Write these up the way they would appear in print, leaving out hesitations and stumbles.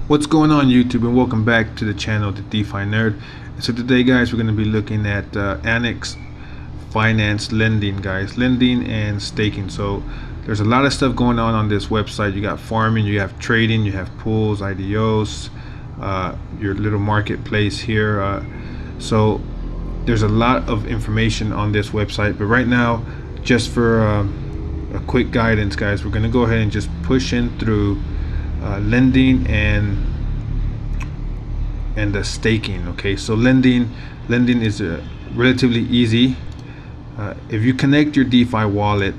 What's going on YouTube, and welcome back to the channel, the DeFi Nerd. So today guys, we're going to be looking at Annex finance lending, guys, lending and staking. So there's a lot of stuff going on this website. You got farming, you have trading, you have pools, IDOs, your little marketplace here. So there's a lot of information on this website, but right now, just for a quick guidance, guys, we're going to go ahead and just push in through lending and the staking. Okay, so lending is relatively easy. If you connect your DeFi wallet,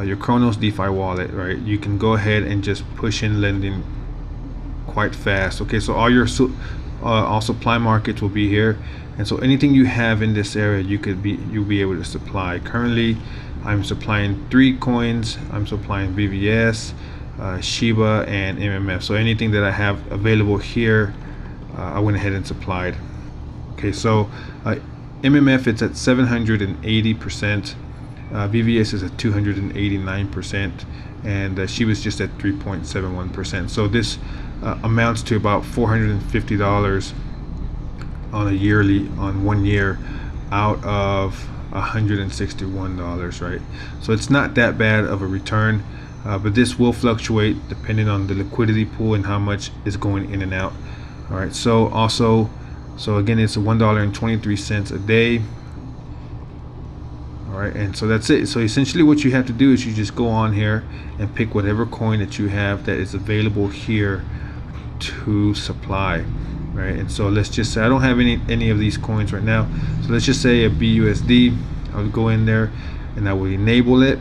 your Chronos DeFi wallet, right, you can go ahead and just push in lending quite fast. Okay, so all your all supply markets will be here, and so anything you have in this area, you'll be able to supply. Currently I'm supplying 3 coins. I'm supplying BVS, Shiba, and MMF. So anything that I have available here, I went ahead and supplied. Okay, so MMF, it's at 780%, BVS is at 289%, and Shiba is just at 3.71%. so this amounts to about $450 on 1 year out of $161, right? So it's not that bad of a return. But this will fluctuate depending on the liquidity pool and how much is going in and out. All right, so again, it's $1.23 a day. All right, and so that's it. So essentially what you have to do is you just go on here and pick whatever coin that you have that is available here to supply, right? And so let's just say I don't have any of these coins right now, so let's just say a BUSD. I would go in there and I would enable it,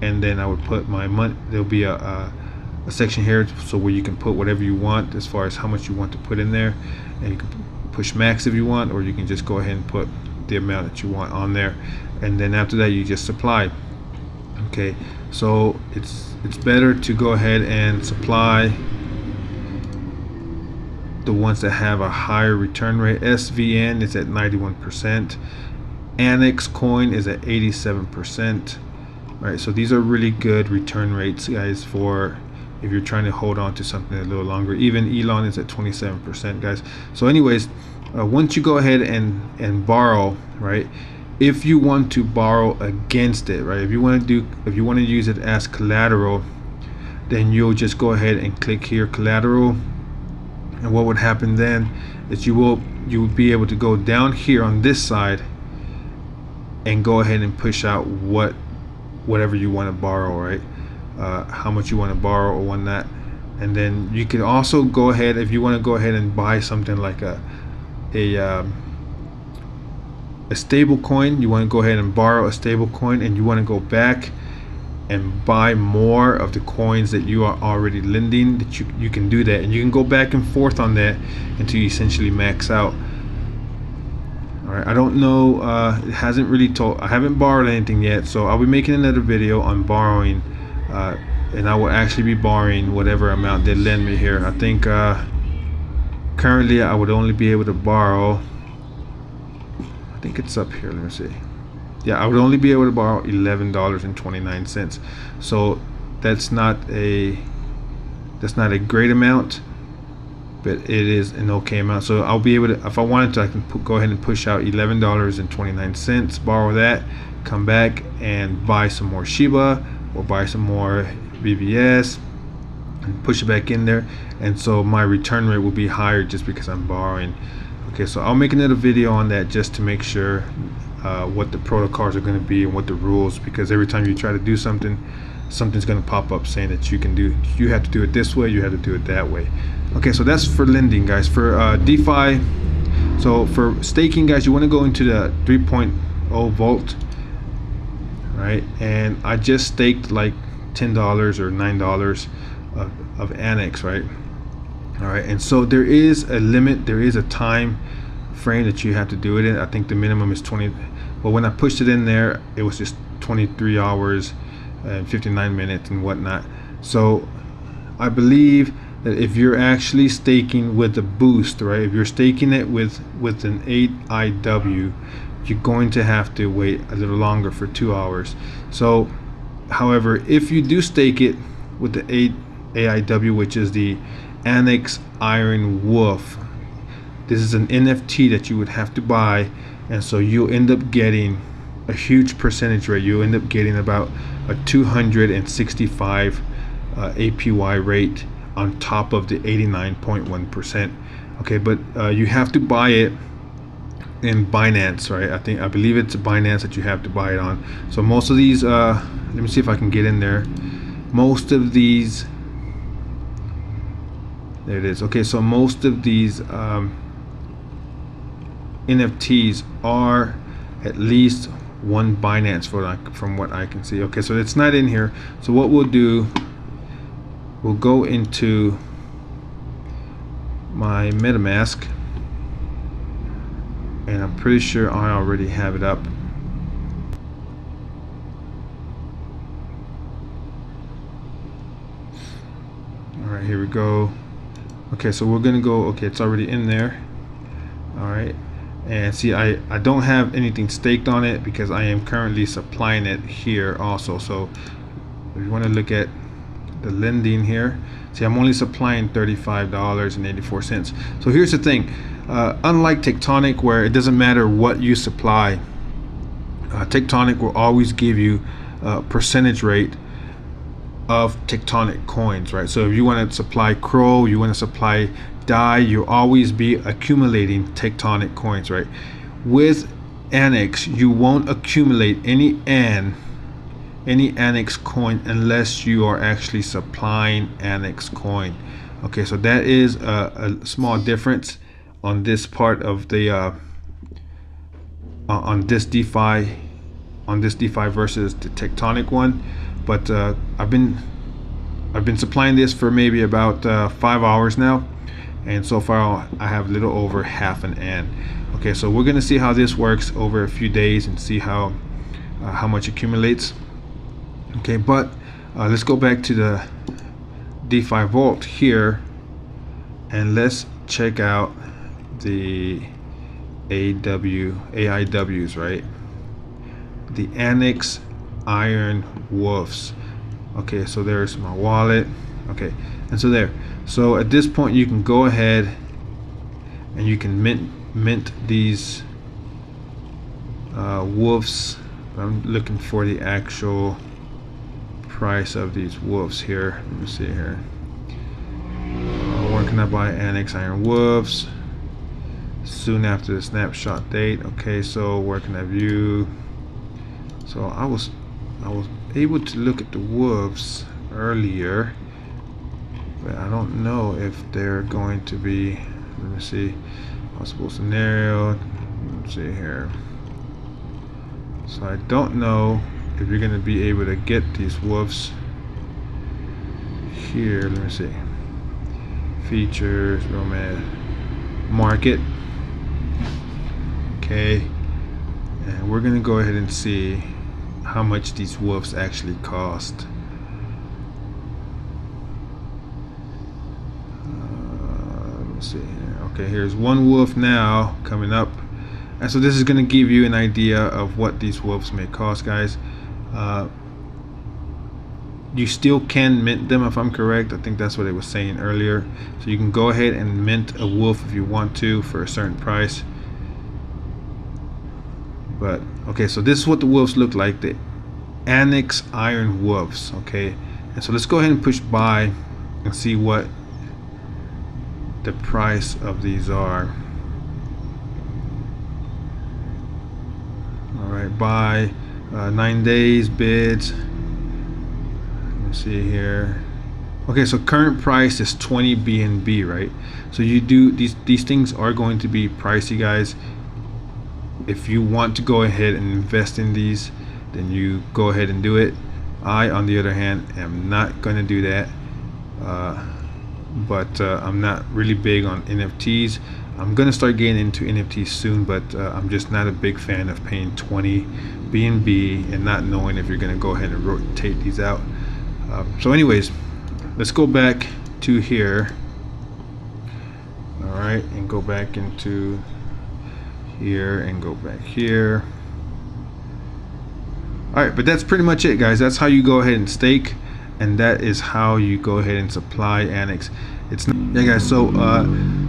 and then I would put my money. There'll be a section here so where you can put whatever you want as far as how much you want to put in there, and you can push max if you want, or you can just go ahead and put the amount that you want on there, and then after that you just supply. Okay, so it's better to go ahead and supply the ones that have a higher return rate. SVN is at 91%, Annex coin is at 87%. Right, so these are really good return rates, guys, for if you're trying to hold on to something a little longer. Even Elon is at 27%, guys. So anyways, once you go ahead and borrow, right, if you want to borrow against it, right, if you want to use it as collateral, then you'll just go ahead and click here, collateral, and what would happen then is you would be able to go down here on this side and go ahead and push out whatever you want to borrow, right, how much you want to borrow or whatnot. And then you can also go ahead, if you want to go ahead and buy something like a stable coin, you want to go ahead and borrow a stable coin, and you want to go back and buy more of the coins that you are already lending, that you can do that, and you can go back and forth on that until you essentially max out. Alright, I don't know, it hasn't really told, I haven't borrowed anything yet, so I'll be making another video on borrowing, and I will actually be borrowing whatever amount they lend me here. I think currently I would only be able to borrow, I think it's up here, let me see. Yeah, I would only be able to borrow $11.29. So that's not a great amount, but it is an okay amount. So I'll be able to, if I wanted to, I can go ahead and push out $11.29, borrow that, come back and buy some more Shiba or buy some more BVS and push it back in there, and so my return rate will be higher just because I'm borrowing. Okay, so I'll make another video on that just to make sure what the protocols are going to be and what the rules, because every time you try to do something, something's going to pop up saying that you have to do it this way, you have to do it that way. Okay, so that's for lending, guys. For DeFi, so for staking, guys, you want to go into the 3.0 vault, right? And I just staked like $10 or $9 of Annex, right? All right, and so there is a limit, there is a time frame that you have to do it in. I think the minimum is 20, but when I pushed it in there, it was just 23 hours and 59 minutes and whatnot. So I believe that if you're actually staking with a boost, right, if you're staking it with an 8IW, you're going to have to wait a little longer for 2 hours. So however, if you do stake it with the 8 AIW, which is the Annex Iron Wolf. This is an NFT that you would have to buy, and so you'll end up getting a huge percentage rate. You'll end up getting about a 265 APY rate on top of the 89.1%. Okay, but you have to buy it in Binance, right? I believe it's Binance that you have to buy it on. So most of these, let me see if I can get in there. Most of these, there it is. Okay, so most of these NFTs are at least one Binance from what I can see. Okay, so it's not in here. So what we'll do, we'll go into my MetaMask, and I'm pretty sure I already have it up. Alright, here we go. Okay, so we're gonna go, okay, it's already in there. Alright, and see, I don't have anything staked on it because I am currently supplying it here also. So if you want to look at the lending here, see, I'm only supplying $35.84. So here's the thing, unlike Tectonic, where it doesn't matter what you supply, Tectonic will always give you a percentage rate of Tectonic coins, right? So if you want to supply Crow, you want to supply DAI, you'll always be accumulating Tectonic coins, right? With Annex, you won't accumulate any Annex coin unless you are actually supplying Annex coin. Okay, so that is a small difference on this part of the on this DeFi versus the Tectonic one. But I've been supplying this for maybe about 5 hours now, and so far I have a little over half an AN. Okay, so we're gonna see how this works over a few days and see how much accumulates. Okay, but let's go back to the DeFi Vault here, and let's check out the AIWs, right? The Annex Iron Wolves. Okay, so there's my wallet. Okay, and so there. So at this point, you can go ahead and you can mint these wolves. I'm looking for the actual price of these wolves here. Let me see here. Where can I buy Annex Iron Wolves? Soon after the snapshot date. Okay, so where can I view? So I was able to look at the wolves earlier, but I don't know if they're going to be, let me see, possible scenario. Let's see here. So I don't know if you're going to be able to get these wolves here. Let me see. Features, romance, market. Okay, and we're going to go ahead and see how much these wolves actually cost. Let me see here. Okay, here's one wolf now coming up, and so this is going to give you an idea of what these wolves may cost, guys. You still can mint them, if I'm correct. I think that's what it was saying earlier. So you can go ahead and mint a wolf if you want to for a certain price. But okay, so this is what the wolves look like, the Annex Iron Wolves. Okay, and so let's go ahead and push buy and see what the price of these are. All right, buy, 9 days bids. Let me see here. Okay, so current price is 20 BNB, right? So you do these things are going to be pricey, guys. If you want to go ahead and invest in these, then you go ahead and do it. I, on the other hand, am not going to do that. But I'm not really big on NFTs. I'm going to start getting into NFTs soon, but I'm just not a big fan of paying 20 BNB and not knowing if you're going to go ahead and rotate these out. So anyways, let's go back to here. All right, and go back into here and go back here. All right, but that's pretty much it, guys. That's how you go ahead and stake. and that is how you go ahead and supply Annex. It's yeah guys, so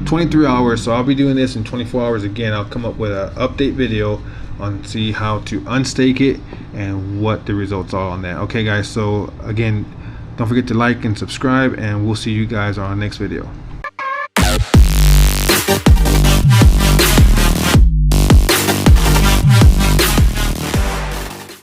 23 hours, so I'll be doing this in 24 hours again. I'll come up with an update video on see how to unstake it and what the results are on that. Okay guys, so again, don't forget to like and subscribe, and we'll see you guys on our next video.